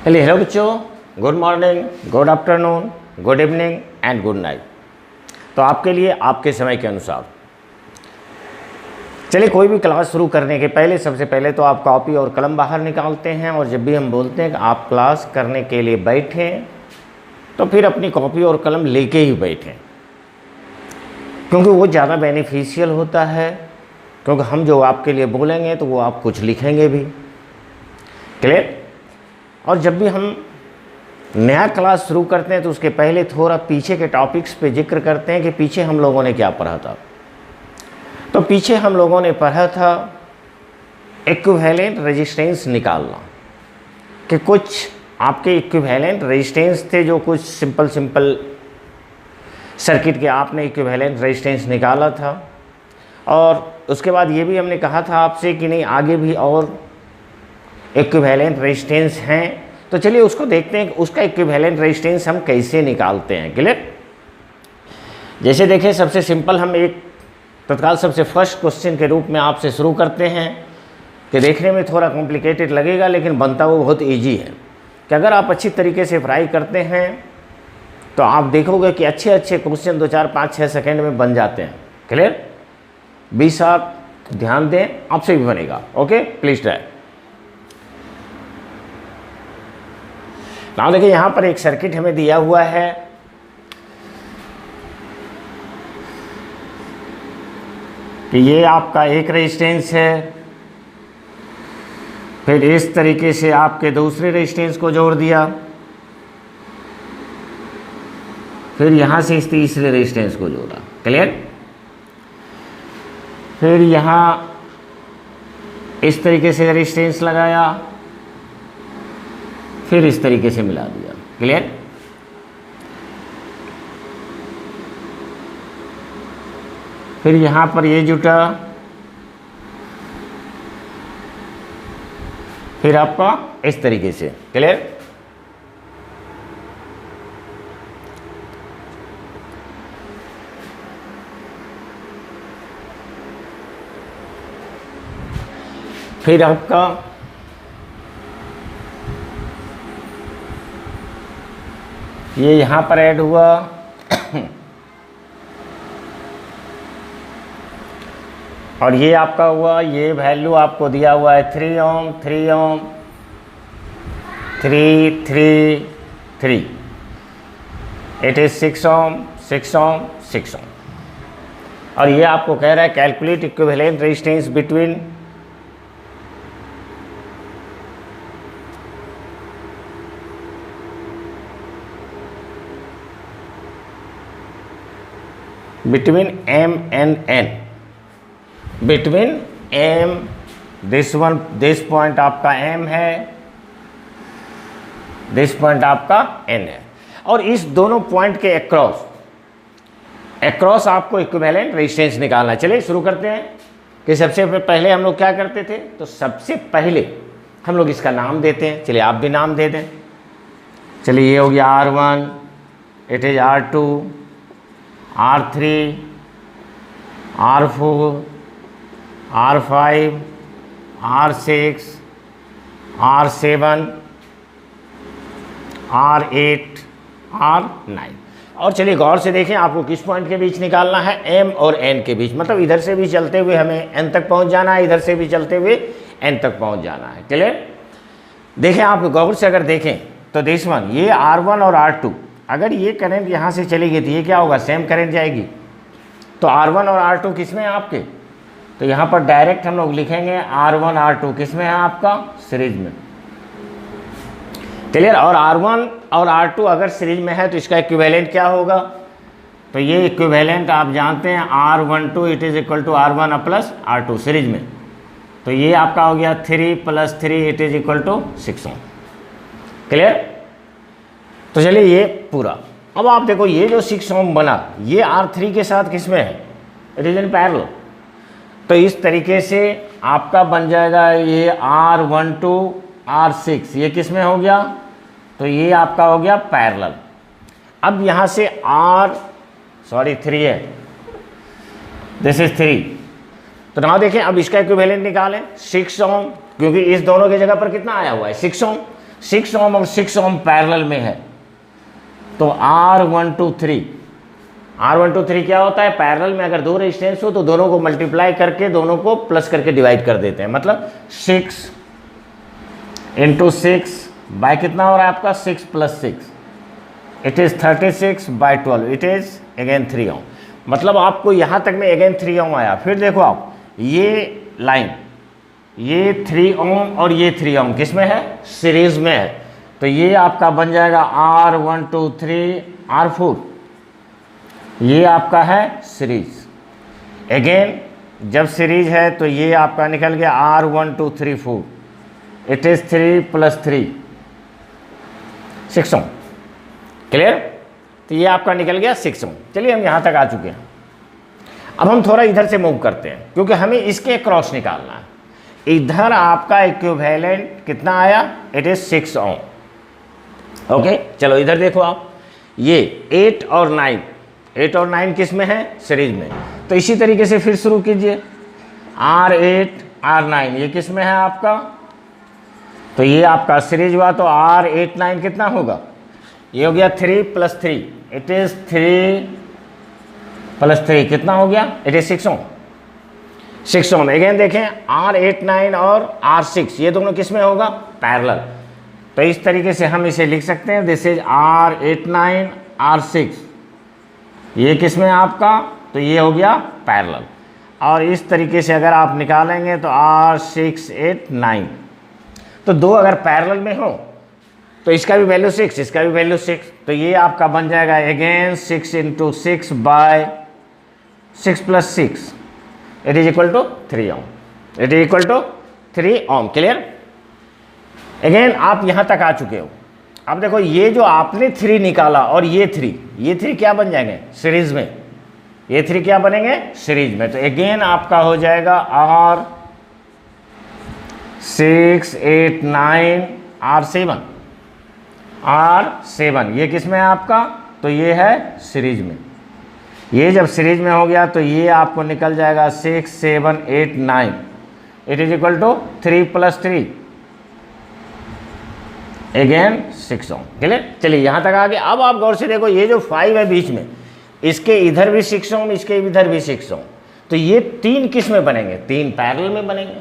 चलिए हेलो बच्चों, good morning, good afternoon, good evening and good night. तो आपके लिए आपके समय के अनुसार चलिए कोई भी क्लास शुरू करने के पहले सबसे पहले तो आप कॉपी और कलम बाहर निकालते हैं, और जब भी हम बोलते हैं कि आप क्लास करने के लिए बैठें तो फिर अपनी कॉपी और कलम लेके ही बैठें, क्योंकि वो ज़्यादा बेनिफिशियल होता है। क्योंकि हम जो आपके लिए बोलेंगे तो वो आप कुछ लिखेंगे भी। क्लियर? और जब भी हम नया क्लास शुरू करते हैं तो उसके पहले थोड़ा पीछे के टॉपिक्स पे जिक्र करते हैं कि पीछे हम लोगों ने क्या पढ़ा था। तो पीछे हम लोगों ने पढ़ा था इक्विवेलेंट रेजिस्टेंस निकालना, कि कुछ आपके इक्विवेलेंट रेजिस्टेंस थे जो कुछ सिंपल सर्किट के आपने इक्विवेलेंट रेजिस्टेंस निकाला था। और उसके बाद ये भी हमने कहा था आपसे कि नहीं आगे भी और इक्विवेलेंट रेजिस्टेंस हैं, तो चलिए उसको देखते हैं कि उसका इक्विवेलेंट रेजिस्टेंस हम कैसे निकालते हैं। क्लियर? जैसे देखें, सबसे सिंपल हम एक तत्काल सबसे फर्स्ट क्वेश्चन के रूप में आपसे शुरू करते हैं कि देखने में थोड़ा कॉम्प्लिकेटेड लगेगा लेकिन बनता वो बहुत इजी है, कि अगर आप अच्छी तरीके से फ्राई करते हैं तो आप देखोगे कि अच्छे क्वेश्चन 2, 4, 5, 6 सेकेंड में बन जाते हैं। क्लियर? 20 आप ध्यान दें, आपसे भी बनेगा। Okay, please try. नाउ देखिए, यहाँ पर एक सर्किट हमें दिया हुआ है। कि ये आपका एक रेजिस्टेंस है, फिर इस तरीके से आपके दूसरे रेजिस्टेंस को जोड़ दिया, फिर यहाँ से इस तीसरे रेजिस्टेंस को जोड़ा। क्लियर? फिर यहाँ इस तरीके से रेजिस्टेंस लगाया, फिर इस तरीके से मिला दिया। क्लियर? फिर यहाँ पर ये जुटा, फिर आपका इस तरीके से। क्लियर? फिर आपका ये यहाँ पर ऐड हुआ, और ये आपका हुआ, ये वैल्यू आपको दिया हुआ है 3 ओम, 3 ओम, 3, 3, 3। इट इज़ 6 ओम, 6 ओम, 6 ओम। और ये आपको कह रहा है calculate equivalent resistance between M and N, between M, this point आपका M है, दिस पॉइंट आपका N है, और इस दोनों पॉइंट के अक्रॉस आपको इक्विवेलेंट रेजिस्टेंस निकालना है। चलिए शुरू करते हैं कि सबसे पहले हम लोग क्या करते थे। तो सबसे पहले हम लोग इसका नाम देते हैं। चलिए आप भी नाम दे दें। चलिए ये हो गया R1, it is R2, R3, R4, R5, R6, R7, R8, R9। और चलिए गौर से देखें, आपको किस पॉइंट के बीच निकालना है, M और N के बीच। मतलब इधर से भी चलते हुए हमें N तक पहुंच जाना है, इधर से भी चलते हुए N तक पहुंच जाना है। क्लियर? देखें, आप गौर से अगर देखें तो दिस वन, ये R1 और R2, अगर ये करंट यहाँ से चलेगी तो ये क्या होगा, सेम करंट जाएगी। तो R1 और R2 किस में है आपके, तो यहाँ पर डायरेक्ट हम लोग लिखेंगे R1 R2 किस में है आपका, सीरीज में। क्लियर? और R1 और R2 अगर सीरीज में है तो इसका इक्विवेलेंट क्या होगा, तो ये इक्विवेलेंट आप जानते हैं R12 it is equal to R1 plus R2 series में। तो ये आपका हो गया 3 + 3 it is equal to 6 ohm. Clear? तो चलिए ये पूरा। अब आप देखो, ये जो 6 ओम बना ये R3 के साथ किस में है, इट इज इन पैरेलल। तो इस तरीके से आपका बन जाएगा ये R12 R6, ये किस में हो गया, तो ये आपका हो गया पैरेलल। अब यहाँ से 3 है, दिस इज 3। तो नाउ देखें, अब इसका इक्विवेलेंट निकालें 6 ओम, क्योंकि इस दोनों की जगह पर कितना आया हुआ है 6 ओम। 6 ओम और 6 ओम पैरेलल में है, तो R123 R123 क्या होता है, पैरेलल में अगर दो रेजिस्टेंस हो तो दोनों को मल्टीप्लाई करके दोनों को प्लस करके डिवाइड कर देते हैं, मतलब 6 × 6 बाय कितना हो रहा है आपका 6 + 6, it is 36/12, it is again 3 ओम। मतलब आपको यहाँ तक में अगेन 3 ओम आया। फिर देखो आप ये लाइन, ये 3 ओम और ये 3 ओम किस में है, सीरीज में है, तो ये आपका बन जाएगा R123 R4, ये आपका है सीरीज। अगेन जब सीरीज है तो ये आपका निकल गया R1234, it is 3 + 3 6 ohm. Clear? तो ये आपका निकल गया 6 ओम। चलिए हम यहाँ तक आ चुके हैं। अब हम थोड़ा इधर से मूव करते हैं क्योंकि हमें इसके क्रॉस निकालना है। इधर आपका इक्विवेलेंट कितना आया, इट इज़ 6 ओम। ओके, चलो इधर देखो आप, ये 8 और 9 किस में है, सीरीज में। तो इसी तरीके से फिर शुरू कीजिए, R8 R9 ये किस में है आपका, तो ये आपका सीरीज हुआ, तो R8 9 कितना होगा, ये हो गया 3 + 3, इट इज़ 3 + 3 कितना हो गया, it is 6 ohm. 6 ohm. Again देखें R8 9 और R6 ये दोनों किस में होगा, पैरेलल। तो इस तरीके से हम इसे लिख सकते हैं, दिस इज R8 9 R6, ये किस में आपका, तो ये हो गया पैरेलल। और इस तरीके से अगर आप निकालेंगे तो R6 8 9, तो दो अगर पैरेलल में हो तो इसका भी वैल्यू 6, इसका भी वैल्यू 6, तो ये आपका बन जाएगा again 6 × 6 by 6 + 6, it is equal to 3 ohm, it is equal to 3 ohm. Clear? Again आप यहाँ तक आ चुके हो। अब देखो ये जो आपने 3 निकाला और ये 3 क्या बन जाएंगे, सीरीज में, ये 3 क्या बनेंगे, सीरीज में। तो अगेन आपका हो जाएगा R6 8 9 R7 ये किस में है आपका, तो ये है सीरीज में। ये जब सीरीज में हो गया तो ये आपको निकल जाएगा 6 7 8 9, it is equal to 3 + 3 again 6 ohm. Clear? चलिए यहाँ तक आ गए। अब आप गौर से देखो, ये जो 5 है बीच में, इसके इधर भी 6 ओम, इसके इधर भी 6 ओम, तो ये 3 किस में बनेंगे, 3 पैरेलल में बनेंगे,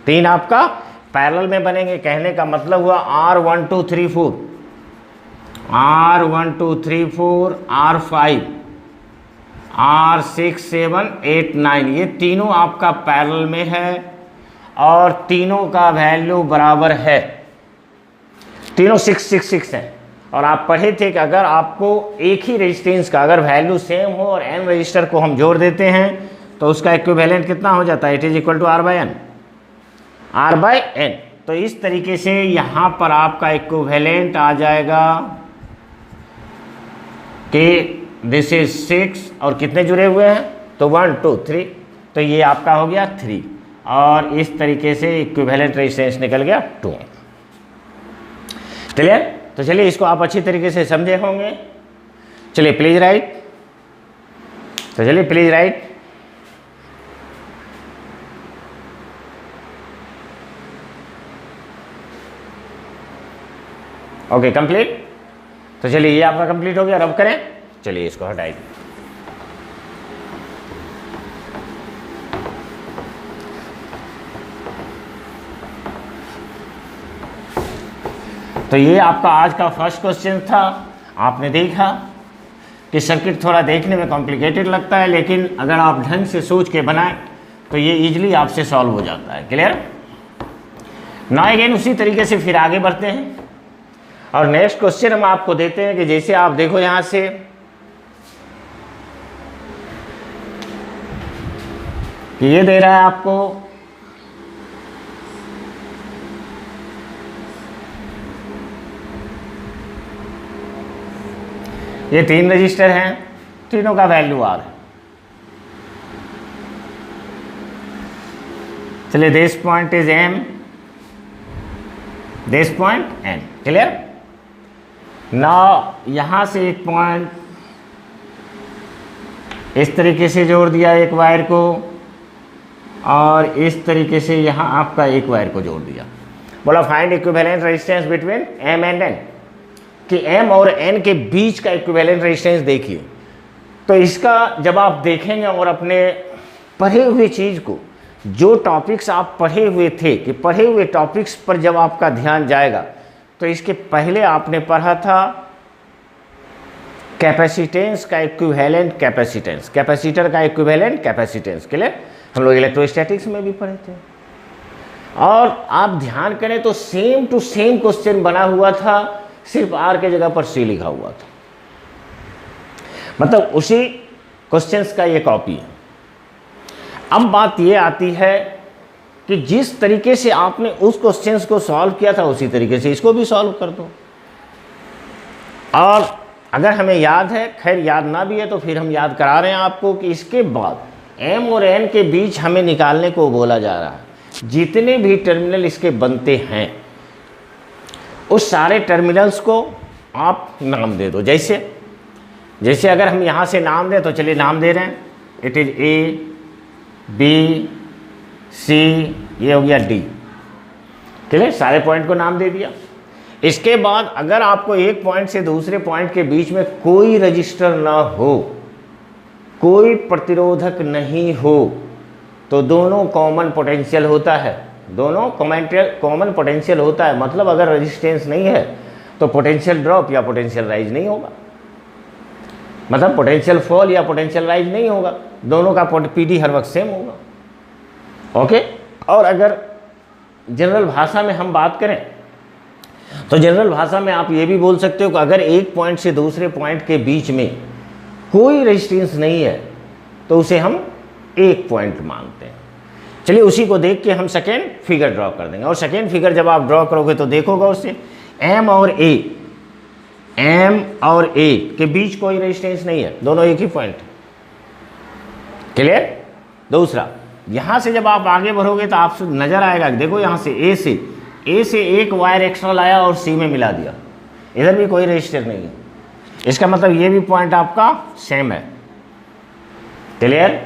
3 आपका पैरेलल में बनेंगे। कहने का मतलब हुआ R1234 R5 R6 7 8 9 ये तीनों आपका पैरेलल में है और तीनों का वैल्यू बराबर है, तीनों 666 हैं। और आप पढ़े थे कि अगर आपको एक ही रेजिस्टेंस का अगर वैल्यू सेम हो और n रजिस्टर को हम जोड़ देते हैं तो उसका इक्विवेलेंट कितना हो जाता है, it is equal to R/n। तो इस तरीके से यहाँ पर आपका इक्विवेलेंट आ जाएगा कि दिस इज 6 और कितने जुड़े हुए हैं, तो 1 2 3, तो ये आपका हो गया 3 और इस तरीके से इक्विवेलेंट रेजिस्टेंस निकल गया 2। क्लियर? तो चलिए इसको आप अच्छी तरीके से समझे होंगे। चलिए प्लीज राइट, तो चलिए प्लीज राइट। Okay complete. तो चलिए ये आपका कंप्लीट हो गया, रब करें। चलिए इसको हटाइए। तो ये आपका आज का फर्स्ट क्वेश्चन था। आपने देखा कि सर्किट थोड़ा देखने में कॉम्प्लिकेटेड लगता है, लेकिन अगर आप ढंग से सोच के बनाएं तो ये इजीली आपसे सॉल्व हो जाता है। क्लियर? नाउ अगेन उसी तरीके से फिर आगे बढ़ते हैं और नेक्स्ट क्वेश्चन हम आपको देते हैं कि जैसे आप देखो यहां से कि ये दे रहा है आपको ये 3 रजिस्टर हैं, तीनों का वैल्यू R है। चलिए this point is M, this point N। Clear? Now यहां से एक पॉइंट इस तरीके से जोड़ दिया एक वायर को और इस तरीके से यहां आपका एक वायर को जोड़ दिया। बोला find equivalent resistance between M and N, कि एम और एन के बीच का इक्विवेलेंट रेजिस्टेंस देखिए। तो इसका जब आप देखेंगे और अपने पढ़े हुए चीज़ को, जो टॉपिक्स आप पढ़े हुए थे, कि पढ़े हुए टॉपिक्स पर जब आपका ध्यान जाएगा, तो इसके पहले आपने पढ़ा था कैपेसिटेंस का इक्विवेलेंट कैपेसिटेंस, कैपेसिटर का इक्विवेलेंट कैपेसिटेंस के लिए हम लोग इलेक्ट्रोस्टैटिक्स में भी पढ़े थे। और आप ध्यान करें तो सेम टू सेम क्वेश्चन बना हुआ था, सिर्फ आर के जगह पर सी लिखा हुआ था, मतलब उसी क्वेश्चंस का ये कॉपी है। अब बात ये आती है कि जिस तरीके से आपने उस क्वेश्चंस को सॉल्व किया था, उसी तरीके से इसको भी सॉल्व कर दो। और अगर हमें याद है, खैर याद ना भी है तो फिर हम याद करा रहे हैं आपको, कि इसके बाद एम और एन के बीच हमें निकालने को बोला जा रहा है। जितने भी टर्मिनल इसके बनते हैं, उस सारे टर्मिनल्स को आप नाम दे दो। जैसे अगर हम यहाँ से नाम दें, तो चलिए नाम दे रहे हैं, इट इज़ ए, बी, सी, ये हो गया डी। चलिए सारे पॉइंट को नाम दे दिया। इसके बाद अगर आपको एक पॉइंट से दूसरे पॉइंट के बीच में कोई रजिस्टर ना हो, कोई प्रतिरोधक नहीं हो, तो दोनों कॉमन पोटेंशियल होता है, दोनों कॉमन पोटेंशियल होता है। मतलब अगर रेजिस्टेंस नहीं है तो पोटेंशियल ड्रॉप या पोटेंशियल राइज नहीं होगा, मतलब पोटेंशियल फॉल या पोटेंशियल राइज नहीं होगा, दोनों का पीडी हर वक्त सेम होगा। ओके। और अगर जनरल भाषा में हम बात करें, तो जनरल भाषा में आप ये भी बोल सकते हो कि अगर एक पॉइंट से दूसरे पॉइंट के बीच में कोई रेजिस्टेंस नहीं है, तो उसे हम एक पॉइंट मानते हैं। चलिए उसी को देख के हम सेकेंड फिगर ड्रॉ कर देंगे। और सेकेंड फिगर जब आप ड्रॉ करोगे तो देखोगे उससे एम और ए के बीच कोई रेजिस्टेंस नहीं है, दोनों एक ही पॉइंट। क्लियर। दूसरा, यहाँ से जब आप आगे बढ़ोगे तो आपसे नजर आएगा, देखो यहाँ से ए से एक वायर एक्स्ट्रा लाया और सी में मिला दिया, इधर भी कोई रेजिस्टर नहीं है। इसका मतलब ये भी पॉइंट आपका सेम है। क्लियर।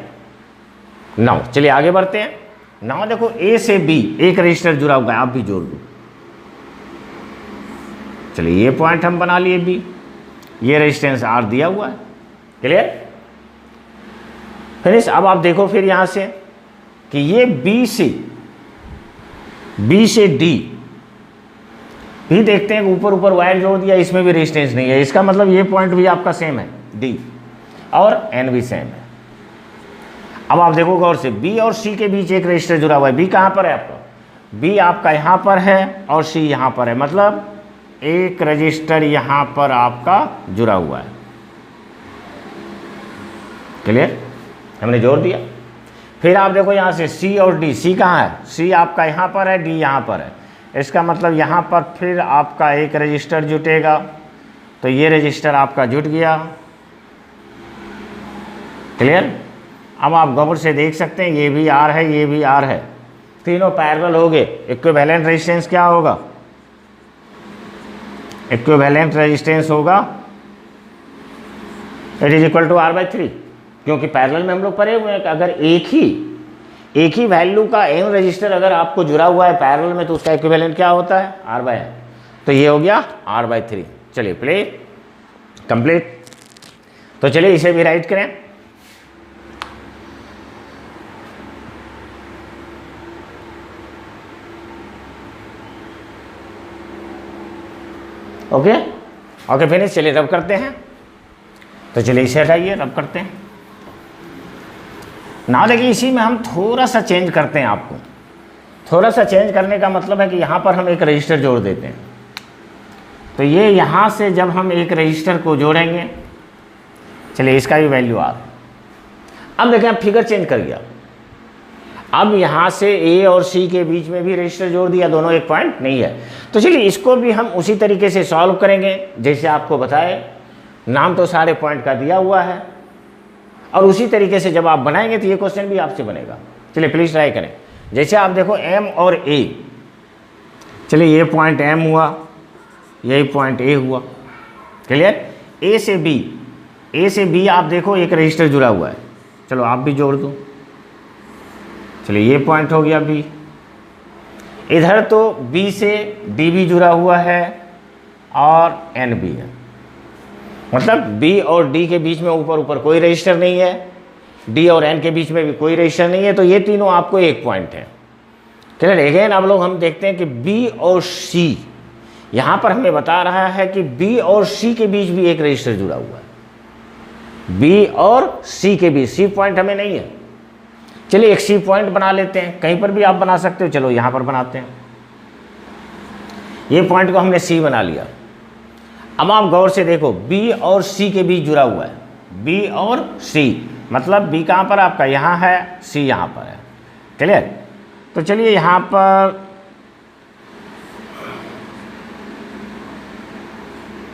नाउ चलिए आगे बढ़ते हैं। नाउ देखो ए से बी एक रजिस्टर जुड़ा हुआ है, आप भी जोड़ दो। चलिए ये पॉइंट हम बना लिए बी, ये रेजिस्टेंस आर दिया हुआ है। क्लियर। फिनिश। अब आप देखो फिर यहां से कि ये बी से डी भी देखते हैं, ऊपर ऊपर वायर जोड़ दिया, इसमें भी रेजिस्टेंस नहीं है। इसका मतलब ये पॉइंट भी आपका सेम है, डी, और एन भी सेम है। अब आप देखो गौर से, बी और सी के बीच एक रजिस्टर जुड़ा हुआ है। बी कहाँ पर है आपका? बी आपका यहाँ पर है और सी यहाँ पर है, मतलब एक रजिस्टर यहाँ पर आपका जुड़ा हुआ है। क्लियर। हमने जोड़ दिया। फिर आप देखो यहाँ से सी और डी, सी कहाँ है? सी आपका यहाँ पर है, डी यहाँ पर है। इसका मतलब यहाँ पर फिर आपका एक रजिस्टर जुटेगा, तो ये रजिस्टर आपका जुट गया। क्लियर। अब आप गौर से देख सकते हैं, ये भी आर है, ये भी आर है, तीनों पैरेलल हो गए। इक्विवेलेंट रेजिस्टेंस क्या होगा? इक्विवेलेंट रेजिस्टेंस होगा it is equal to R/3, क्योंकि पैरेलल में हम लोग पढ़े हुए हैं कि अगर एक ही वैल्यू का n रजिस्टर अगर आपको जुड़ा हुआ है पैरेलल में, तो उसका इक्विवेलेंट क्या होता है? R/n। तो ये हो गया R/3। चलिए प्ले कंप्लीट। तो चलिए इसे भी राइट करें। Okay finish. चलिए रब करते हैं। तो चलिए इसे हटाइए, रब करते हैं ना। देखिए इसी में हम थोड़ा सा चेंज करते हैं। आपको थोड़ा सा चेंज करने का मतलब है कि यहाँ पर हम एक रजिस्टर जोड़ देते हैं। तो ये यहाँ से जब हम एक रजिस्टर को जोड़ेंगे, चलिए इसका भी वैल्यू आर। अब देखें, अब फिगर चेंज कर गया। अब यहाँ से ए और सी के बीच में भी रजिस्टर जोड़ दिया, दोनों एक पॉइंट नहीं है। तो चलिए इसको भी हम उसी तरीके से सॉल्व करेंगे जैसे आपको बताए। नाम तो सारे पॉइंट का दिया हुआ है, और उसी तरीके से जब आप बनाएंगे तो ये क्वेश्चन भी आपसे बनेगा। चलिए प्लीज़ ट्राई करें। जैसे आप देखो एम और ए, चलिए ये पॉइंट एम हुआ, यही पॉइंट ए हुआ। क्लियर। ए से बी आप देखो एक रजिस्टर जुड़ा हुआ है, चलो आप भी जोड़ दो। चलिए ये पॉइंट हो गया बी। इधर तो B से D भी जुड़ा हुआ है और N भी है, मतलब B और D के बीच में ऊपर ऊपर कोई रजिस्टर नहीं है, D और N के बीच में भी कोई रजिस्टर नहीं है, तो ये तीनों आपको एक पॉइंट है। क्लियर। अगेन अब लोग हम देखते हैं कि B और C, यहाँ पर हमें बता रहा है कि B और C के बीच भी एक रजिस्टर जुड़ा हुआ है, B और C के बीच। C पॉइंट हमें नहीं है, चलिए एक C पॉइंट बना लेते हैं, कहीं पर भी आप बना सकते हो, चलो यहाँ पर बनाते हैं। ये पॉइंट को हमने C बना लिया। अब आप गौर से देखो B और C के बीच जुड़ा हुआ है, B और C, मतलब B कहाँ पर आपका, यहाँ है, C यहाँ पर है। क्लियर। तो चलिए यहाँ पर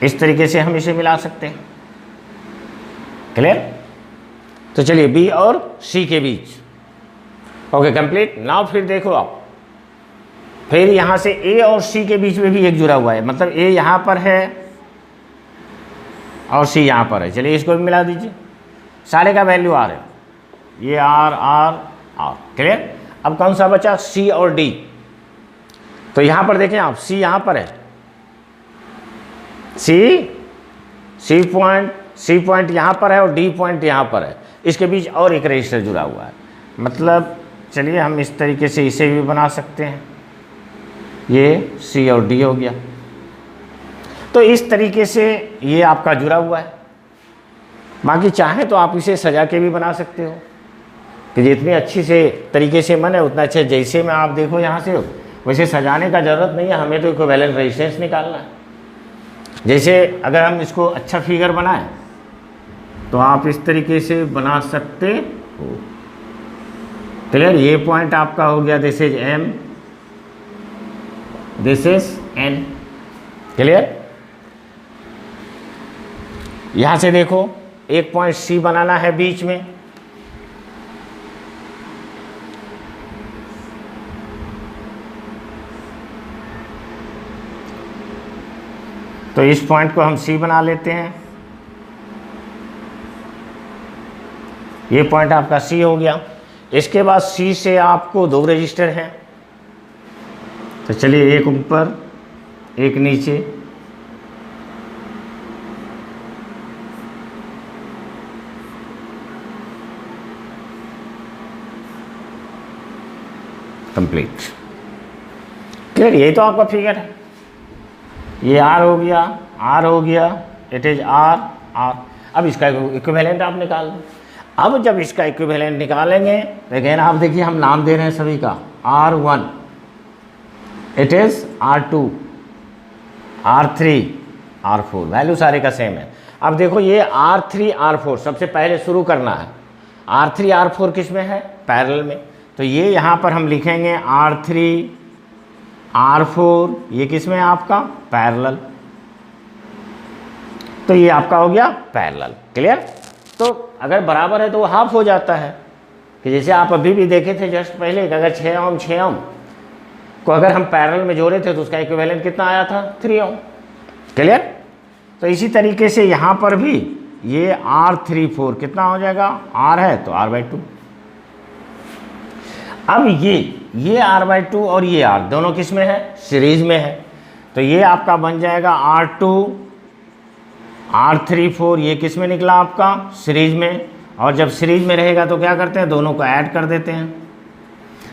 इस तरीके से हम इसे मिला सकते हैं। क्लियर। तो चलिए B और C के बीच, ओके कंप्लीट। नाउ फिर देखो आप, फिर यहाँ से A और C के बीच में भी एक जुड़ा हुआ है, मतलब A यहाँ पर है और C यहाँ पर है। चलिए इसको भी मिला दीजिए, सारे का वैल्यू R है, ये R R R। क्लियर। अब कौन सा बचा, C और D। तो यहाँ पर देखें आप, C यहाँ पर है, C पॉइंट यहाँ पर है और D पॉइंट यहाँ पर है, इसके बीच और एक रजिस्टर जुड़ा हुआ है। मतलब चलिए हम इस तरीके से इसे भी बना सकते हैं, ये C और D हो गया। तो इस तरीके से ये आपका जुड़ा हुआ है। बाकी चाहे तो आप इसे सजा के भी बना सकते हो, कि जितनी अच्छी से तरीके से मन है उतना अच्छे, जैसे में आप देखो यहाँ से वैसे सजाने का ज़रूरत नहीं है, हमें तो इक्विवेलेंट रेजिस्टेंस निकालना है। जैसे अगर हम इसको अच्छा फिगर बनाएं तो आप इस तरीके से बना सकते हो। क्लियर। ये पॉइंट आपका हो गया, this is M, this is N। Clear. यहां से देखो एक पॉइंट C बनाना है बीच में, तो इस पॉइंट को हम C बना लेते हैं। ये पॉइंट आपका C हो गया। इसके बाद C से आपको दो रजिस्टर हैं, तो चलिए एक ऊपर एक नीचे। कंप्लीट। क्लियर। यही तो आपका फिगर है, ये R हो गया, R हो गया, इट इज R R। अब इसका इक्विवेलेंट आप निकाल दो। अब जब इसका इक्विवेलेंट निकालेंगे तो अगेन आप देखिए हम नाम दे रहे हैं सभी का, R1, it is R2, R3, R4, value सारे का सेम है। अब देखो ये R3 R4 सबसे पहले शुरू करना है। R3 R4 किस में है, पैरेलल में, तो ये यहाँ पर हम लिखेंगे R3 R4, ये किस में है आपका, पैरेलल, तो ये आपका हो गया पैरेलल। क्लियर। तो अगर बराबर है तो वो हाफ हो जाता है, कि जैसे आप अभी भी देखे थे जस्ट पहले, कि अगर 6 ओम 6 ओम को अगर हम पैरेलल में जोड़े थे तो उसका इक्विवेलेंट कितना आया था, 3 ओम। क्लियर। तो इसी तरीके से यहाँ पर भी ये R34 कितना हो जाएगा, R है तो R/2। अब ये R/2 और ये R दोनों किस में है, सीरीज में है, तो ये आपका बन जाएगा R2 R34, ये किस में निकला आपका, सीरीज में। और जब सीरीज में रहेगा तो क्या करते हैं, दोनों को ऐड कर देते हैं,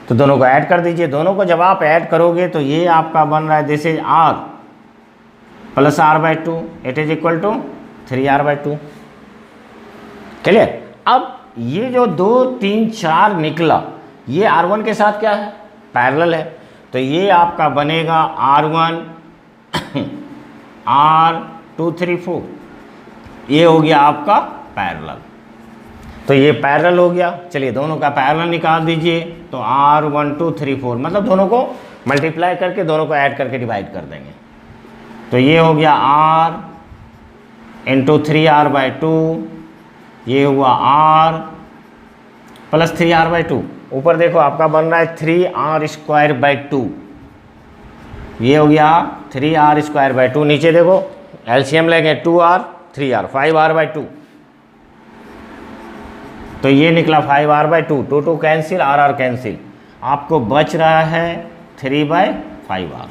तो दोनों को ऐड कर दीजिए। दोनों को जब आप ऐड करोगे तो ये आपका बन रहा है, this is R plus R/2, it is equal to 3R/2। Clear. अब ये जो 2 3 4 निकला, ये R1 के साथ क्या है, पैरेलल है, तो ये आपका बनेगा R1 R2 3 4, ये हो गया आपका पैरेलल। तो ये पैरेलल हो गया। चलिए दोनों का पैरेलल निकाल दीजिए, तो R1 2 3 4, मतलब दोनों को मल्टीप्लाई करके दोनों को ऐड करके डिवाइड कर देंगे, तो ये हो गया R इंटू 3R/2, ये हुआ R प्लस 3R/2। ऊपर देखो आपका बन रहा है 3R²/2, ये हो गया 3R²/2। नीचे देखो एलसीएम लेंगे 2R 3R 5R/2, तो ये निकला 5R/2, 2 2 cancel, R R cancel, आपको बच रहा है 3/5r,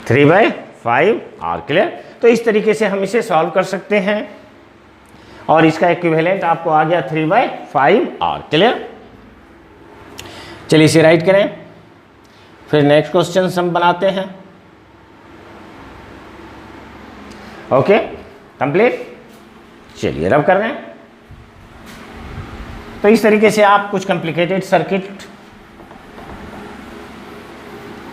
3/5r। क्लियर? तो इस तरीके से हम इसे सॉल्व कर सकते हैं और इसका इक्विवेलेंट आपको आ गया 3/5r। क्लियर? चलिए इसे राइट करें, फिर नेक्स्ट क्वेश्चन हम बनाते हैं। Okay, complete. चलिए रब कर रहे हैं। तो इस तरीके से आप कुछ कॉम्प्लिकेटेड सर्किट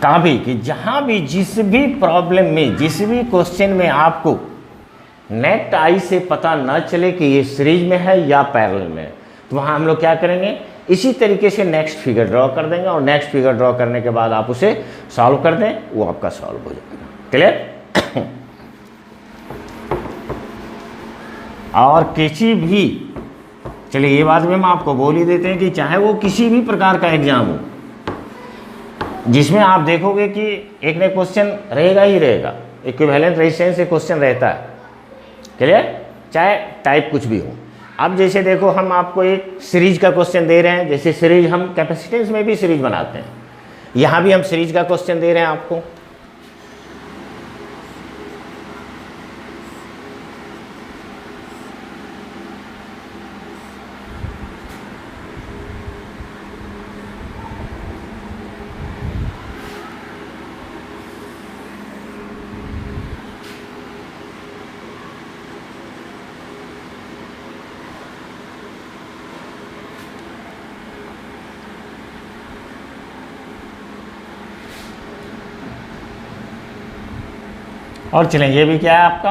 का भी, कि जहां भी जिस भी प्रॉब्लम में, जिस भी क्वेश्चन में आपको नेट आई से पता न चले कि ये सीरीज में है या पैरेलल में है, तो वहां हम लोग क्या करेंगे, इसी तरीके से नेक्स्ट फिगर ड्रॉ कर देंगे और नेक्स्ट फिगर ड्रॉ करने के बाद आप उसे सॉल्व कर दें, वो आपका सॉल्व हो जाएगा। क्लियर? और किसी भी, चलिए ये बात भी हम आपको बोल ही देते हैं कि चाहे वो किसी भी प्रकार का एग्जाम हो जिसमें आप देखोगे कि एक न क्वेश्चन रहेगा ही रहेगा, इक्विवेलेंट रेजिस्टेंस से क्वेश्चन रहता है। क्लियर? चाहे टाइप कुछ भी हो। अब जैसे देखो, हम आपको एक सीरीज का क्वेश्चन दे रहे हैं, जैसे सीरीज हम कैपेसिटेंस में भी सीरीज बनाते हैं, यहाँ भी हम सीरीज का क्वेश्चन दे रहे हैं आपको। और चलें, ये भी क्या है आपका,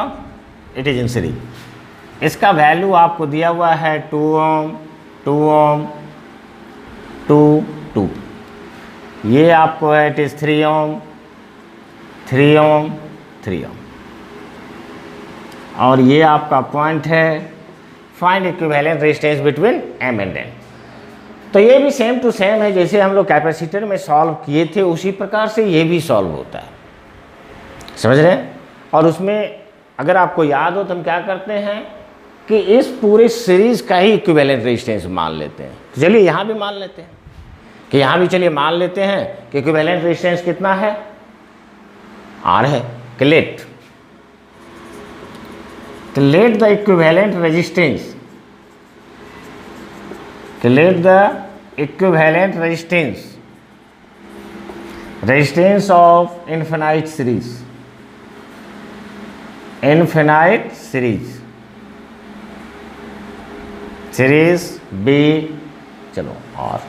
इट इज इन सीरीज। इसका वैल्यू आपको दिया हुआ है 2 ओम 2 ओम 2 2। ये आपको है इट इज 3 ओम 3 ओम 3 ओम। और ये आपका पॉइंट है, find equivalent resistance between M and N. तो ये भी सेम टू सेम है, जैसे हम लोग कैपेसिटर में सॉल्व किए थे उसी प्रकार से ये भी सॉल्व होता है। समझ रहे हैं? और उसमें अगर आपको याद हो तो हम क्या करते हैं कि इस पूरे सीरीज का ही इक्विवेलेंट रेजिस्टेंस मान लेते हैं। तो चलिए यहाँ भी मान लेते हैं कि यहाँ भी चलिए मान लेते हैं कि इक्विवेलेंट रेजिस्टेंस कितना है, R है। Let the equivalent resistance, let the equivalent resistance of infinite series, infinite series be, चलो और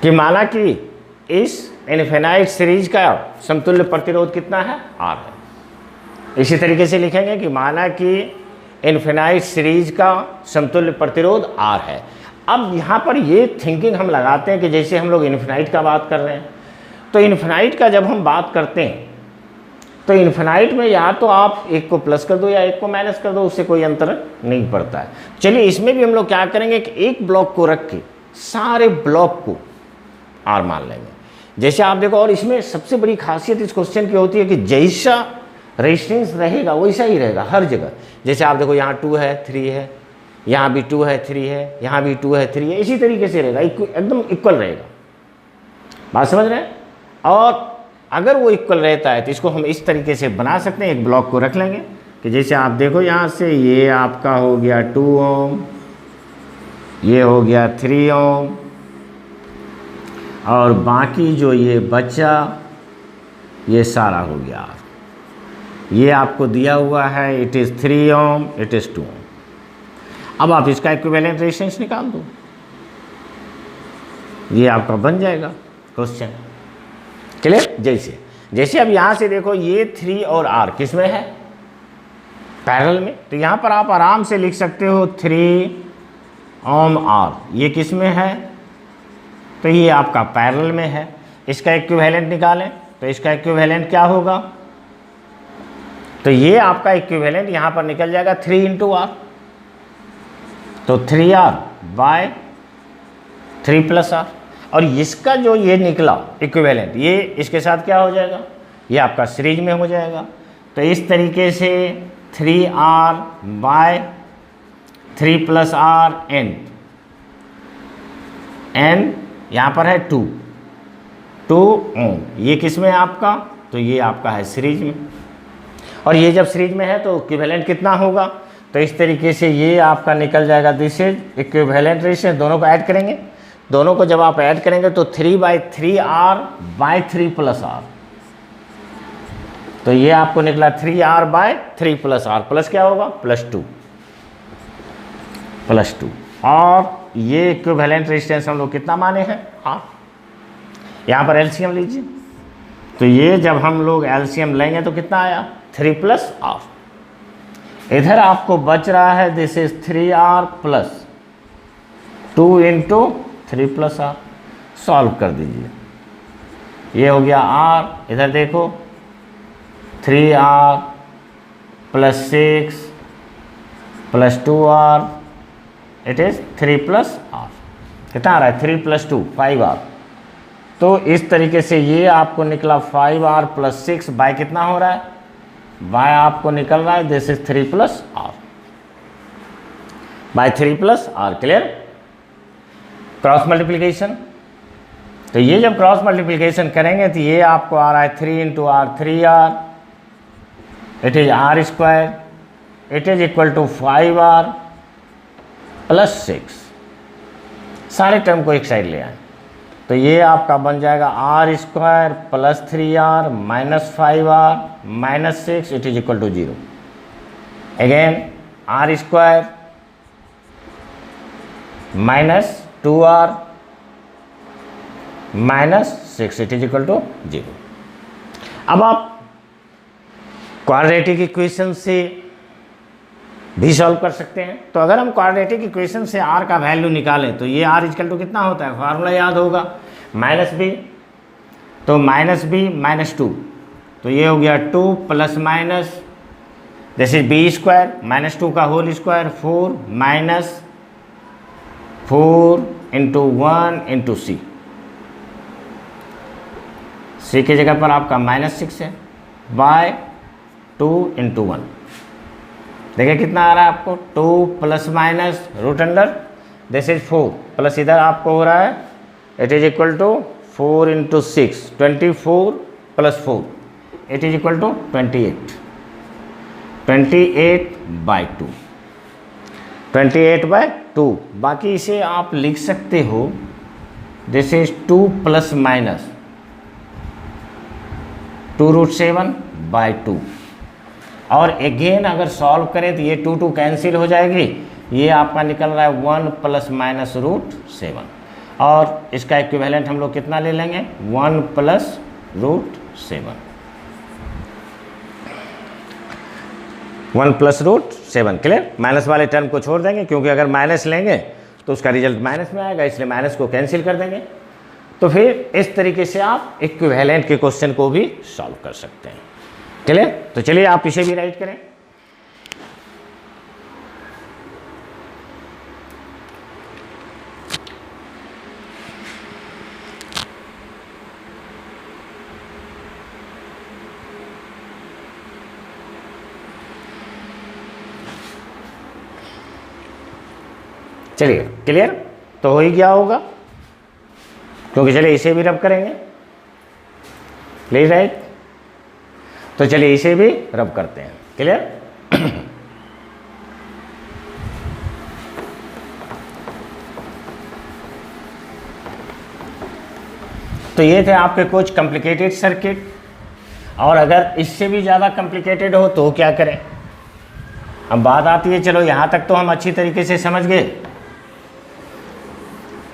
कि माना कि इस इनफिनाइट सीरीज का समतुल्य प्रतिरोध कितना है, R है। इसी तरीके से लिखेंगे कि माना कि इनफिनाइट सीरीज का समतुल्य प्रतिरोध R है। अब यहाँ पर ये थिंकिंग हम लगाते हैं कि जैसे हम लोग इनफिनाइट का बात कर रहे हैं, तो इनफिनाइट का जब हम बात करते हैं तो इन्फिनाइट में या तो आप एक को प्लस कर दो या एक को माइनस कर दो, उससे कोई अंतर नहीं पड़ता है। चलिए इसमें भी हम लोग क्या करेंगे कि एक ब्लॉक को रख के सारे ब्लॉक को R मान लेंगे। जैसे आप देखो, और इसमें सबसे बड़ी खासियत इस क्वेश्चन की होती है कि जैसा रेजिस्टेंस रहेगा वैसा ही रहेगा हर जगह। जैसे आप देखो यहाँ 2 है 3 है, यहाँ भी 2 है 3 है, यहाँ भी 2 है 3 है, इसी तरीके से रहेगा, एकदम इक्वल रहेगा। बात समझ रहे हैं? और अगर वो इक्वल रहता है तो इसको हम इस तरीके से बना सकते हैं, एक ब्लॉक को रख लेंगे कि जैसे आप देखो यहाँ से ये आपका हो गया 2 ओम, ये हो गया 3 ओम, और बाकी जो ये बचा ये सारा हो गया। ये आपको दिया हुआ है it is 3 ohm, it is 2 ohm. अब आप इसका इक्विवेलेंट रेजिस्टेंस निकाल दो, ये आपका बन जाएगा क्वेश्चन। क्लियर? जैसे अब यहाँ से देखो ये 3 और R किस में है, पैरेलल में, तो यहाँ पर आप आराम से लिख सकते हो 3 ओम R, ये किस में है, तो ये आपका पैरेलल में है। इसका इक्विवेलेंट निकालें तो इसका इक्विवेलेंट क्या होगा, तो ये आपका इक्विवेलेंट यहाँ पर निकल जाएगा 3 × R, तो 3R बाय 3 + R। और इसका जो ये निकला इक्विवेलेंट, ये इसके साथ क्या हो जाएगा, ये आपका सीरीज में हो जाएगा। तो इस तरीके से 3R बाय 3 + R n यहाँ पर है 2, 2 ओम। ये किस में है आपका? तो ये आपका है सीरीज में, और ये जब सीरीज में है तो इक्विवेलेंट कितना होगा? तो इस तरीके से ये आपका निकल जाएगा, दिस इज इक्विवेलेंट रेजिस्टेंस। दोनों को ऐड करेंगे, दोनों को जब आप ऐड करेंगे तो 3/3R/3 + R, तो ये आपको निकला 3R/3 + R, प्लस क्या होगा? +2 और ये इक्विवेलेंट रेजिस्टेंस हम लोग कितना माने हैं? R। यहाँ पर एलसीएम लीजिए, तो ये जब हम लोग एलसीएम लेंगे तो कितना आया? 3 + R। इधर आपको बच रहा है, this is 3R + 2 × 3 + R। Solve कर दीजिए, ये हो गया R। इधर देखो 3R + 6 + 2R, it is 3 + R। कितना आ रहा है? 3 + 2 5R। तो इस तरीके से ये आपको निकला 5R + 6 बाय कितना हो रहा है? बाय आपको निकल रहा है, this is 3 + R by 3 + R। Clear? Cross multiplication, तो ये जब क्रॉस मल्टीप्लिकेशन करेंगे तो ये आपको आ रहा है 3 × R 3R, it is R², it is equal to 5R + 6। सारे टर्म को एक साइड ले आए, तो ये आपका बन जाएगा R² + 3R - 5R - 6, it is equal to 0। Again R² - 2R - 6, it is equal to 0। अब आप क्वाड्रेटिक इक्वेशन से भी सॉल्व कर सकते हैं। तो अगर हम क्वाड्रेटिक इक्वेशन से R का वैल्यू निकालें तो ये R इक्वल टू कितना होता है? फार्मूला याद होगा, -b, तो -b - 2, तो ये हो गया 2 ± दिस इज b² -2 का होल स्क्वायर 4 - 4 × 1 × c। c की जगह पर आपका -6 है, बाय 2 × 1। देखिए कितना आ रहा है आपको? 2 ± root under this is 4 plus इधर आपको हो रहा है, it is equal to 4 × 6, 24 + 4, it is equal to 28, 28/2, 28/2। बाकी इसे आप लिख सकते हो, दिस इज 2 ± 2√7/2। और अगेन अगर सॉल्व करें तो ये 2 कैंसिल हो जाएगी, ये आपका निकल रहा है 1 ± √7, और इसका इक्विवेलेंट हम लोग कितना ले लेंगे? 1 + √7, 1 + √7। क्लियर? माइनस वाले टर्म को छोड़ देंगे, क्योंकि अगर माइनस लेंगे तो उसका रिजल्ट माइनस में आएगा, इसलिए माइनस को कैंसिल कर देंगे। तो फिर इस तरीके से आप इक्विवेलेंट के क्वेश्चन को भी सॉल्व कर सकते हैं। चलिए, तो चलिए आप इसे भी राइट करें। चलिए, क्लियर तो हो ही गया होगा, क्योंकि चलिए इसे भी रब करेंगे। प्लीज राइट, तो चलिए इसे भी रब करते हैं। क्लियर? तो ये थे आपके कुछ कॉम्प्लिकेटेड सर्किट, और अगर इससे भी ज़्यादा कॉम्प्लिकेटेड हो तो क्या करें? अब बात आती है, चलो यहाँ तक तो हम अच्छी तरीके से समझ गए,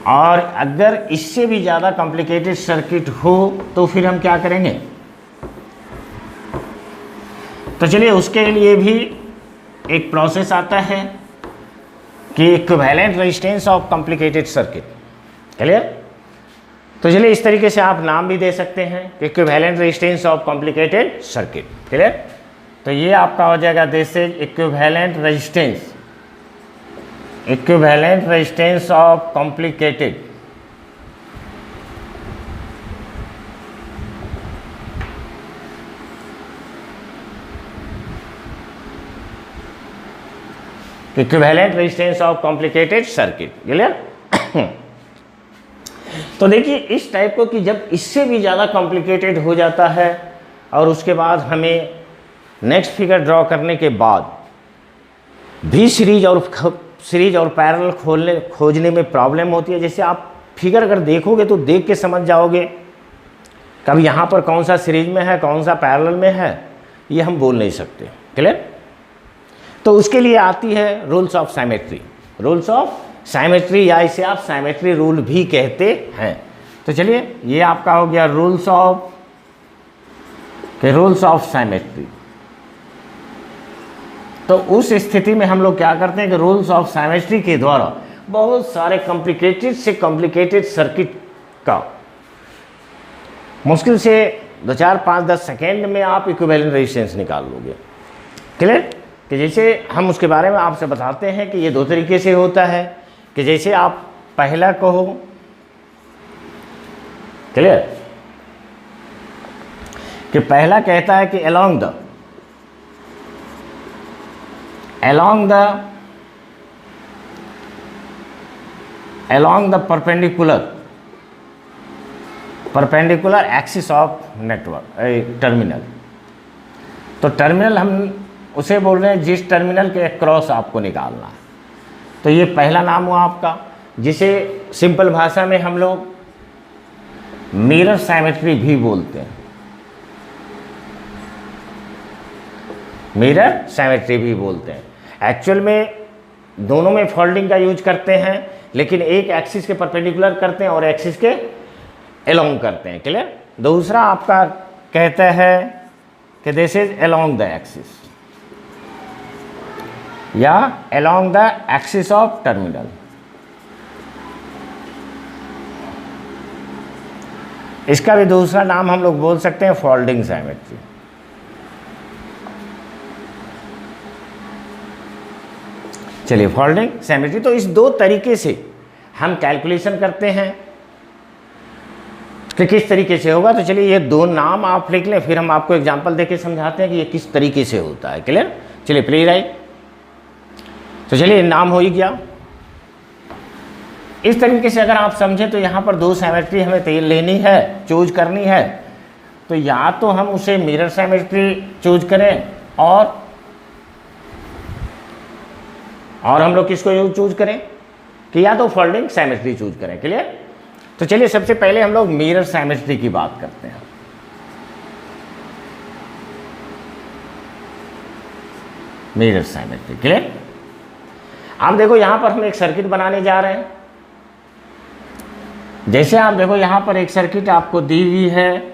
और अगर इससे भी ज़्यादा कॉम्प्लिकेटेड सर्किट हो तो फिर हम क्या करेंगे? तो चलिए उसके लिए भी एक प्रोसेस आता है कि equivalent resistance of complicated circuit. Clear? तो चलिए इस तरीके से आप नाम भी दे सकते हैं, equivalent resistance of complicated circuit. Clear? तो ये आपका हो जाएगा, this is equivalent resistance, equivalent resistance of complicated equivalent resistance of complicated circuit. Clear? तो देखिए इस टाइप को कि जब इससे भी ज़्यादा कॉम्प्लिकेटेड हो जाता है और उसके बाद हमें नेक्स्ट फिगर ड्रॉ करने के बाद भी सीरीज और पैरेलल खोजने में प्रॉब्लम होती है। जैसे आप फिगर अगर देखोगे तो देख के समझ जाओगे कब यहाँ पर कौन सा सीरीज में है कौन सा पैरेलल में है, ये हम बोल नहीं सकते। क्लियर? तो उसके लिए आती है rules of symmetry. Rules of symmetry या इसे आप साइमेट्री रूल भी कहते हैं। तो चलिए ये आपका हो गया रूल्स ऑफ साइमेट्री। तो उस स्थिति में हम लोग क्या करते हैं कि रूल्स ऑफ साइमेट्री के द्वारा बहुत सारे कॉम्प्लिकेटेड से कॉम्प्लिकेटेड सर्किट का मुश्किल से 2, 4, 5, 10 सेकेंड में आप इक्विवेलेंट रेजिस्टेंस निकाल लोगे। क्लियर? कि जैसे हम उसके बारे में आपसे बताते हैं कि ये 2 तरीके से होता है कि जैसे आप पहला कहो, क्लियर, कि पहला कहता है कि along the perpendicular axis of network terminal. तो टर्मिनल हम उसे बोल रहे हैं जिस टर्मिनल के क्रॉस आपको निकालना है। तो ये पहला नाम हुआ आपका, जिसे सिंपल भाषा में हम लोग मिरर साइमेट्री भी बोलते हैं। मिरर साइमेट्री भी बोलते हैं। एक्चुअल में दोनों में फोल्डिंग का यूज करते हैं, लेकिन एक एक्सिस के परपेंडिकुलर करते हैं और एक्सिस के अलोंग करते हैं। क्लियर? दूसरा आपका कहता है कि this is along the axis या along the axis of terminal. इसका भी दूसरा नाम हम लोग बोल सकते हैं फोल्डिंग साइमेट्री। चलिए फोल्डिंग साइमेट्री। तो इस 2 तरीके से हम कैलकुलेशन करते हैं कि किस तरीके से होगा। तो चलिए ये 2 नाम आप लिख लें, फिर हम आपको एग्जांपल देके समझाते हैं कि ये किस तरीके से होता है। क्लियर? चलिए प्लीज राइट। तो चलिए नाम हो ही गया। इस तरीके से अगर आप समझें तो यहाँ पर 2 साइमेट्री हमें लेनी है, चूज करनी है। तो या तो हम उसे मिरर साइमेट्री चूज करें और हम लोग किसको चूज करें कि या तो फोल्डिंग साइमेट्री चूज करें। क्लियर? तो चलिए सबसे पहले हम लोग मिरर साइमेट्री की बात करते हैं। Mirror symmetry. क्लियर? आप देखो यहां पर हम एक सर्किट बनाने जा रहे हैं। जैसे आप देखो यहां पर एक सर्किट आपको दी हुई है।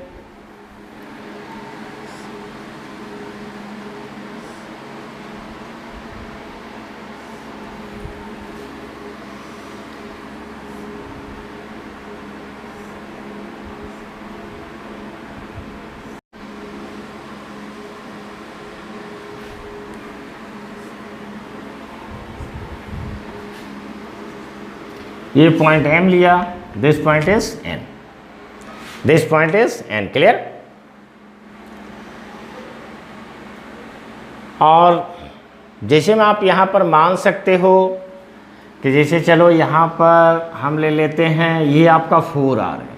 ये पॉइंट M लिया, this point is N, this point is N। Clear? और जैसे में आप यहाँ पर मान सकते हो कि जैसे चलो यहाँ पर हम ले लेते हैं, ये आपका 4R है,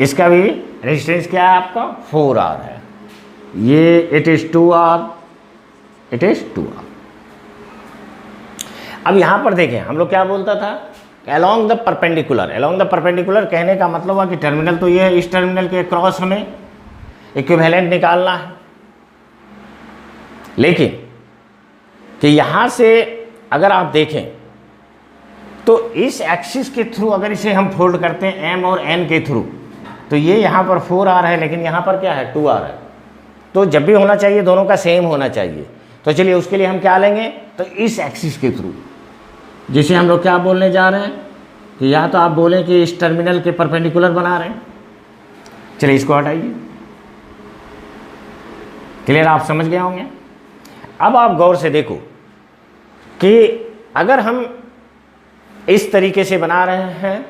इसका भी रेजिस्टेंस क्या है आपका 4R है, ये it is 2R, it is 2R। अब यहाँ पर देखें हम लोग क्या बोलता था, along the perpendicular. Along the perpendicular कहने का मतलब हुआ कि टर्मिनल तो ये है, इस टर्मिनल के क्रॉस हमें इक्विवेलेंट निकालना है। लेकिन कि यहाँ से अगर आप देखें तो इस एक्सिस के थ्रू अगर इसे हम फोल्ड करते हैं M और N के थ्रू, तो ये यहाँ पर 4R है, लेकिन यहाँ पर क्या है 2R है। तो जब भी होना चाहिए दोनों का सेम होना चाहिए। तो चलिए उसके लिए हम क्या लेंगे, तो इस एक्सिस के थ्रू, जिसे हम लोग क्या बोलने जा रहे हैं कि या तो आप बोलें कि इस टर्मिनल के परपेंडिकुलर बना रहे हैं। चलिए इसको हटाइए। क्लियर? आप समझ गए होंगे। अब आप गौर से देखो कि अगर हम इस तरीके से बना रहे हैं,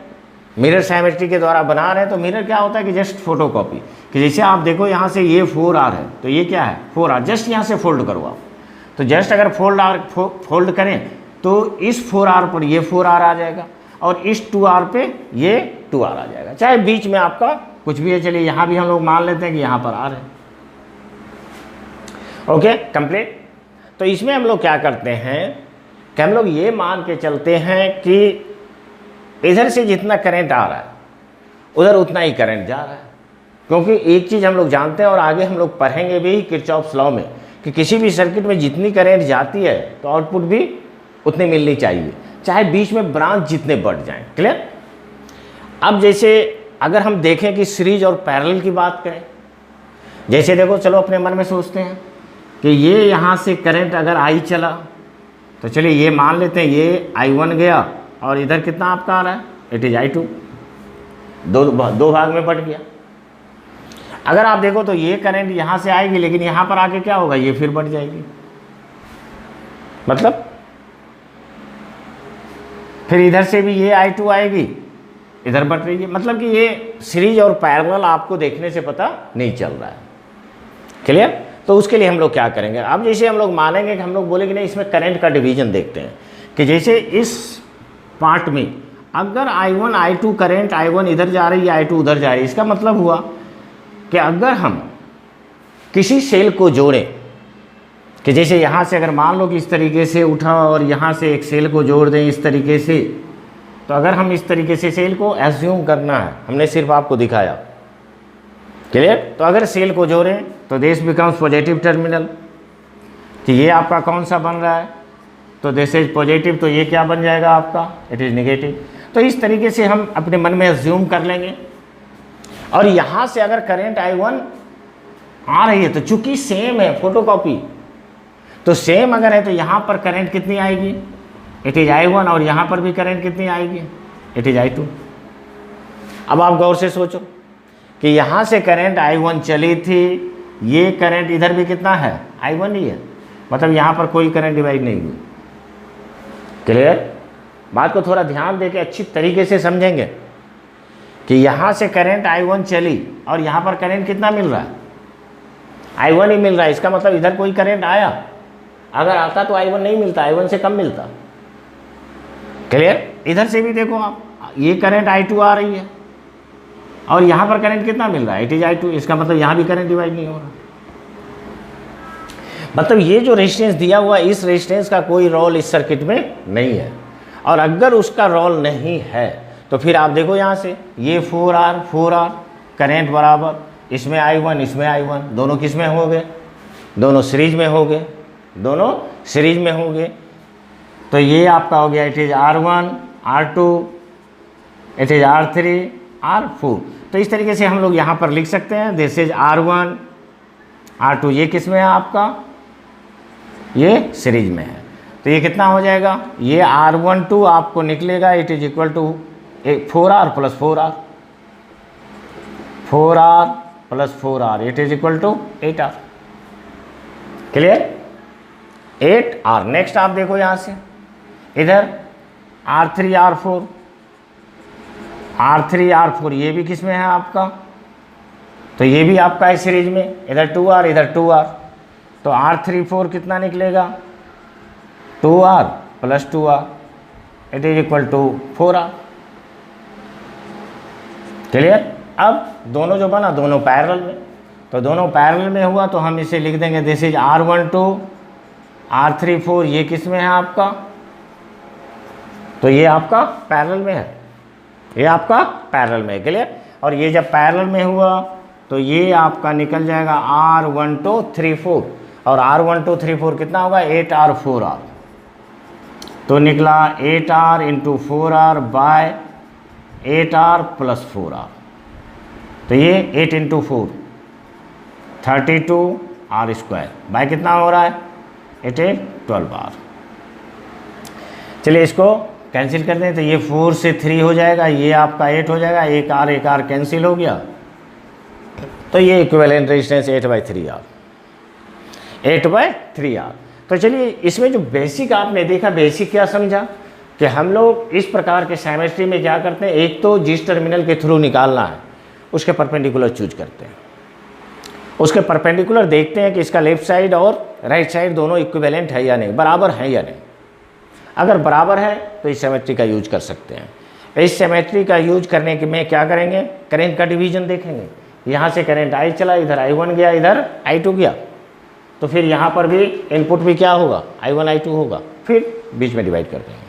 मिरर साइमेट्री के द्वारा बना रहे हैं, तो मिरर क्या होता है कि जस्ट फोटोकॉपी। कि जैसे आप देखो यहाँ से ये 4R है, तो ये क्या है 4R, जस्ट यहाँ से फोल्ड करो आप। तो जस्ट अगर फोल्ड करें तो इस 4R पर ये 4R आ जाएगा, और इस 2R पे ये 2R आ जाएगा, चाहे बीच में आपका कुछ भी है। चलिए यहाँ भी हम लोग मान लेते हैं कि यहाँ पर R है। Okay, complete. तो इसमें हम लोग क्या करते हैं कि हम लोग ये मान के चलते हैं कि इधर से जितना करंट आ रहा है उधर उतना ही करंट जा रहा है, क्योंकि एक चीज़ हम लोग जानते हैं और आगे हम लोग पढ़ेंगे भी किरचॉफ्स लॉ में कि किसी भी सर्किट में जितनी करंट जाती है तो आउटपुट भी उतनी मिलनी चाहिए, चाहे बीच में ब्रांच जितने बढ़ जाएं। क्लियर। अब जैसे अगर हम देखें कि सीरीज और पैरेलल की बात करें, जैसे देखो, चलो अपने मन में सोचते हैं कि ये यहाँ से करंट अगर I चला तो चलिए ये मान लेते हैं ये I1 गया और इधर कितना आपका आ रहा है, इट इज I2, दो भाग में बट गया। अगर आप देखो तो ये करंट यहाँ से आएगी, लेकिन यहाँ पर आके क्या होगा, ये फिर बढ़ जाएगी, मतलब फिर इधर से भी ये I2 आएगी, इधर बढ़ रही है। मतलब कि ये सीरीज और पैरेलल आपको देखने से पता नहीं चल रहा है। क्लियर। तो उसके लिए हम लोग क्या करेंगे, अब जैसे हम लोग मानेंगे कि हम लोग बोलेंगे नहीं, इसमें करंट का डिवीजन देखते हैं कि जैसे इस पार्ट में अगर I1 I2 करंट I1 इधर जा रही है, I2 उधर जा रही है, इसका मतलब हुआ कि अगर हम किसी सेल को जोड़ें कि जैसे यहाँ से अगर मान लो कि इस तरीके से उठा और यहाँ से एक सेल को जोड़ दें इस तरीके से, तो अगर हम इस तरीके से सेल को एज्यूम करना है, हमने सिर्फ आपको दिखाया। क्लियर। तो अगर सेल को जोड़ें तो दिस बिकम्स पॉजिटिव टर्मिनल, कि ये आपका कौन सा बन रहा है, तो दिस इज पॉजिटिव, तो ये क्या बन जाएगा आपका, इट इज़ नेगेटिव। तो इस तरीके से हम अपने मन में एज्यूम कर लेंगे। और यहाँ से अगर करंट I1 आ रही है तो चूंकि सेम है फोटोकॉपी, तो सेम अगर है तो यहाँ पर करंट कितनी आएगी, इट इज I1, और यहाँ पर भी करंट कितनी आएगी, इट इज I2। अब आप गौर से सोचो कि यहाँ से करंट I1 चली थी, ये करंट इधर भी कितना है, I1 ही है, मतलब यहाँ पर कोई करंट डिवाइड नहीं हुई। क्लियर। बात को थोड़ा ध्यान देके अच्छी तरीके से समझेंगे कि यहाँ से करंट I1 चली और यहाँ पर करंट कितना मिल रहा है, I1 ही मिल रहा है। इसका मतलब इधर कोई करंट आया, अगर आता तो I1 नहीं मिलता, I1 से कम मिलता। क्लियर। इधर से भी देखो आप, ये करंट I2 आ रही है और यहाँ पर करंट कितना मिल रहा है, इट इज I2, इसका मतलब यहाँ भी करंट डिवाइड नहीं हो रहा। मतलब ये जो रेजिस्टेंस दिया हुआ, इस रेजिस्टेंस का कोई रोल इस सर्किट में नहीं है। और अगर उसका रोल नहीं है तो फिर आप देखो यहाँ से ये 4R करंट बराबर, इसमें I1 इसमें I1, दोनों किस में हो गए, दोनों सीरीज में हो गए, दोनों सीरीज में हो गए। तो ये आपका हो गया, it is R1 R2, it is R3 R4। तो इस तरीके से हम लोग यहाँ पर लिख सकते हैं, दिस इज R1 R2, ये किस में है आपका, ये सीरीज में है। तो ये कितना हो जाएगा, ये R12 आपको निकलेगा, it is equal to 4R plus 4R, 4R plus 4R, it is equal to 8R। Clear. 8R। Next आप देखो यहाँ से इधर R3 R4, ये भी किस में है आपका, तो ये भी आपका है सीरीज में, इधर 2R इधर 2R, तो R34 कितना निकलेगा, 2R plus 2R, it is equal to 4R। Clear. अब दोनों जो बना दोनों पैरेलल में, तो दोनों पैरेलल में हुआ तो हम इसे लिख देंगे, दिस इज R12 R34, ये किस में है आपका, तो ये आपका पैरेलल में है, ये आपका पैरेलल में है। क्लियर। और ये जब पैरेलल में हुआ तो ये आपका निकल जाएगा R1234, और R1234 कितना होगा, 8R 4R, तो निकला 8R into 4R bye 8R plus 4R, तो ये 8 इंटू 4 32R स्क्वायर बाय कितना हो रहा है, इट इज 12R। चलिए इसको कैंसिल कर दें, तो ये 4 से 3 हो जाएगा, ये आपका 8 हो जाएगा, एक R कैंसिल हो गया, तो ये इक्विवेलेंट रेजिस्टेंस 8/3R, 8/3R। तो चलिए इसमें जो बेसिक आपने देखा, बेसिक क्या समझा कि हम लोग इस प्रकार के केमिस्ट्री में क्या करते हैं, एक तो जिस टर्मिनल के थ्रू निकालना है उसके परपेंडिकुलर चूज करते हैं, उसके परपेंडिकुलर देखते हैं कि इसका लेफ्ट साइड और राइट साइड दोनों इक्विवेलेंट है या नहीं, बराबर है या नहीं। अगर बराबर है तो इस केमिस्ट्री का यूज कर सकते हैं, इस सिमेट्री का यूज करने के में क्या करेंगे, करंट का डिवीजन देखेंगे। यहाँ से करंट I चला, इधर I1 गया, इधर I2 गया, तो फिर यहाँ पर भी इनपुट भी क्या होगा, I1 I2 होगा, फिर बीच में डिवाइड कर देंगे।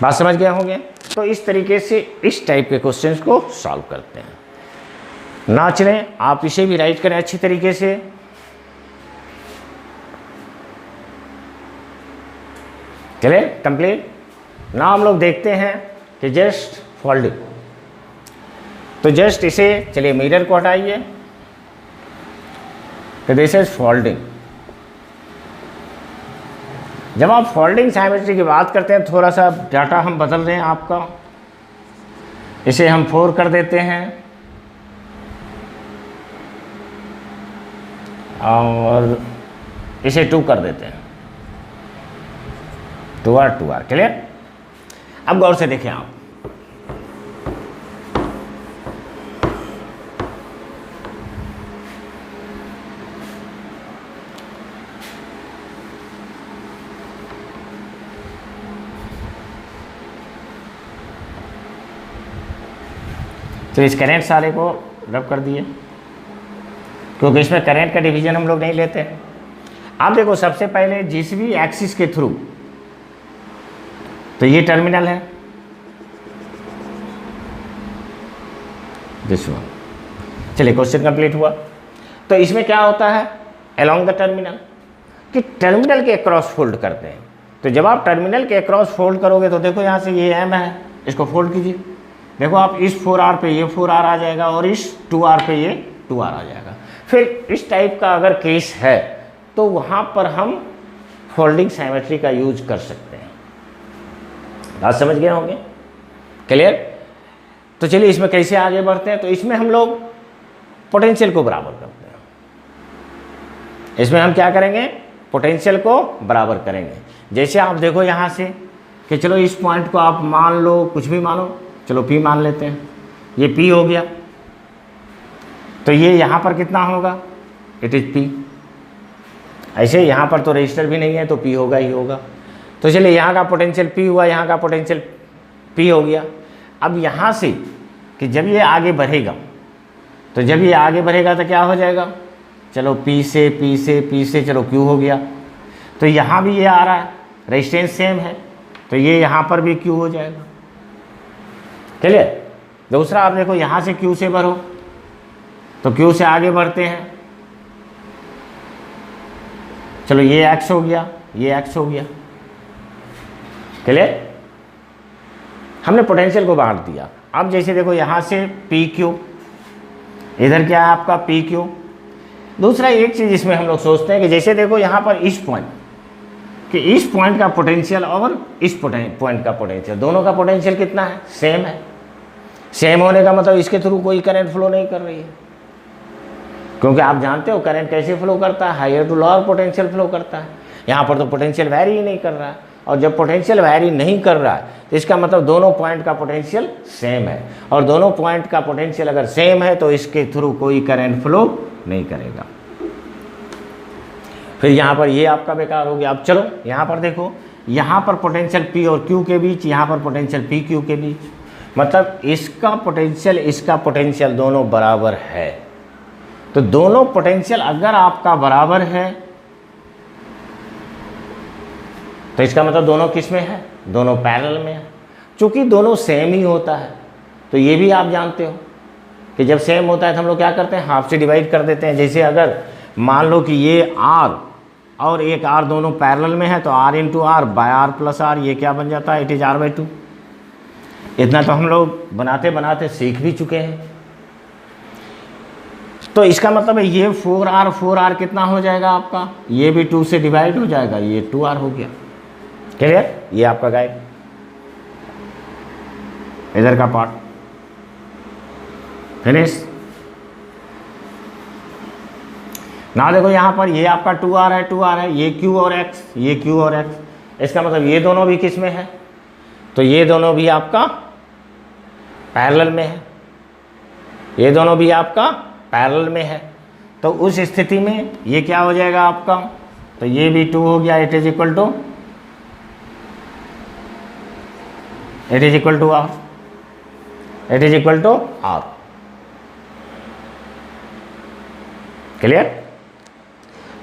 बात समझ गए होंगे। तो इस तरीके से इस टाइप के क्वेश्चंस को सॉल्व करते हैं। ना चलें, आप इसे भी राइट करें अच्छी तरीके से। चले कंप्लीट। ना हम लोग देखते हैं कि जस्ट फोल्डिंग, तो जस्ट इसे चलिए मिरर को हटाइए, तो दिस इज फोल्डिंग। जब आप फोल्डिंग सिमेट्री की बात करते हैं, थोड़ा सा डाटा हम बदल रहे हैं आपका, इसे हम 4 कर देते हैं और इसे 2 कर देते हैं, 2R क्लियर। अब गौर से देखें आप, तो इस करंट सारे को रब कर दिए, क्योंकि इसमें करंट का डिवीजन हम लोग नहीं लेते हैं। आप देखो सबसे पहले जिस भी एक्सिस के थ्रू, तो ये टर्मिनल है दिस वन। चलिए क्वेश्चन कंप्लीट हुआ। तो इसमें क्या होता है अलोंग द टर्मिनल, कि टर्मिनल के अक्रॉस फोल्ड करते हैं। तो जब आप टर्मिनल के अक्रॉस फोल्ड करोगे तो देखो यहाँ से ये M है, इसको फोल्ड कीजिए, देखो आप इस 4R पे ये 4R आ जाएगा और इस 2R पे ये 2R आ जाएगा। फिर इस टाइप का अगर केस है तो वहाँ पर हम फोल्डिंग सिमेट्री का यूज कर सकते हैं। बात समझ गए होंगे, क्लियर। तो चलिए इसमें कैसे आगे बढ़ते हैं। तो इसमें हम लोग पोटेंशियल को बराबर करते हैं। इसमें हम क्या करेंगे, पोटेंशियल को बराबर करेंगे। जैसे आप देखो यहाँ से कि चलो इस पॉइंट को आप मान लो, कुछ भी मानो, चलो P मान लेते हैं, ये P हो गया। तो ये यहाँ पर कितना होगा, इट इज P। ऐसे यहाँ पर तो रजिस्टर भी नहीं है तो P होगा ही होगा। तो चलिए यहाँ का पोटेंशियल P हुआ, यहाँ का पोटेंशियल P हो गया। अब यहाँ से कि जब ये आगे बढ़ेगा, तो जब ये आगे बढ़ेगा तो क्या हो जाएगा, चलो P से चलो Q हो गया। तो यहाँ भी ये आ रहा है, रेजिस्टेंस सेम है, तो ये यहाँ पर भी Q हो जाएगा, क्लियर। दूसरा आप देखो यहाँ से Q से बढ़ो, तो Q से आगे बढ़ते हैं, चलो ये X हो गया, ये X हो गया, क्लियर। हमने पोटेंशियल को बांट दिया। अब जैसे देखो यहाँ से PQ, इधर क्या है आपका PQ। दूसरा एक चीज़ इसमें हम लोग सोचते हैं कि जैसे देखो यहाँ पर इस पॉइंट, कि इस पॉइंट का पोटेंशियल और इस पॉइंट का पोटेंशियल, दोनों का पोटेंशियल कितना है, सेम है। सेम होने का मतलब इसके थ्रू कोई करंट फ्लो नहीं कर रही है, क्योंकि आप जानते हो करंट कैसे फ्लो करता है, higher to lower potential flow करता है। यहाँ पर तो पोटेंशियल वैरी ही नहीं कर रहा है, और जब पोटेंशियल वैरी नहीं कर रहा है तो इसका मतलब दोनों पॉइंट का पोटेंशियल सेम है, और दोनों पॉइंट का पोटेंशियल अगर सेम है तो इसके थ्रू कोई करंट फ्लो नहीं करेगा। फिर यहाँ पर ये आपका बेकार हो गया। अब चलो यहाँ पर देखो, यहाँ पर पोटेंशियल P और Q के बीच, यहाँ पर पोटेंशियल P Q के बीच, मतलब इसका पोटेंशियल दोनों बराबर है। तो दोनों पोटेंशियल अगर आपका बराबर है तो इसका मतलब दोनों किस में है, दोनों पैरेलल में है। चूंकि दोनों सेम ही होता है तो ये भी आप जानते हो कि जब सेम होता है तो हम लोग क्या करते हैं, हाफ से डिवाइड कर देते हैं। जैसे अगर मान लो कि ये R और एक R दोनों पैरेलल में है तो R into R by R plus R, ये क्या बन जाता है, इट इज R/2। इतना तो हम लोग बनाते बनाते सीख भी चुके हैं। तो इसका मतलब है ये 4R कितना हो जाएगा आपका, ये भी 2 से डिवाइड हो जाएगा, ये 2R हो गया, क्लियर। ये आपका गाइड इधर का पार्ट फिनिश। ना देखो यहाँ पर ये आपका 2R है, ये Q और X, ये Q और X, इसका मतलब ये दोनों भी किस में है, तो ये दोनों भी आपका पैरेलल में है, ये दोनों भी आपका पैरेलल में है। तो उस स्थिति में ये क्या हो जाएगा आपका, तो ये भी 2 हो गया, it is equal to R। It is equal to R. Clear?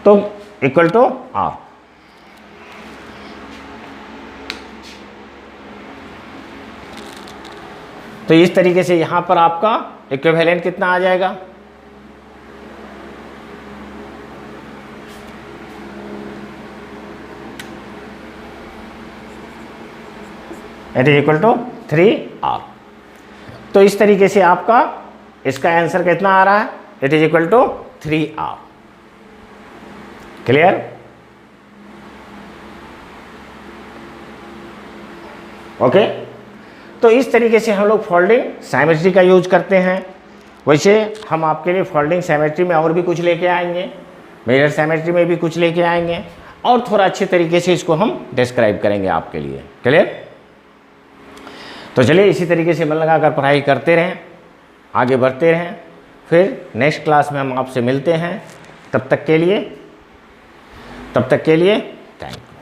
तो इक्वल टू आर। तो इस तरीके से यहां पर आपका इक्विवेलेंट कितना आ जाएगा? It is equal to 3R। तो इस तरीके से आपका इसका आंसर कितना आ रहा है? It is equal to 3R। Clear? Okay. तो इस तरीके से हम लोग फोल्डिंग सिमेट्री का यूज करते हैं। वैसे हम आपके लिए फोल्डिंग सिमेट्री में और भी कुछ लेके आएंगे, मिरर सिमेट्री में भी कुछ लेके आएंगे, और थोड़ा अच्छे तरीके से इसको हम डिस्क्राइब करेंगे आपके लिए। क्लियर? तो चलिए इसी तरीके से मन लगाकर पढ़ाई करते रहें, आगे बढ़ते रहें। फिर नेक्स्ट क्लास में हम आपसे मिलते हैं। तब तक के लिए थैंक यू।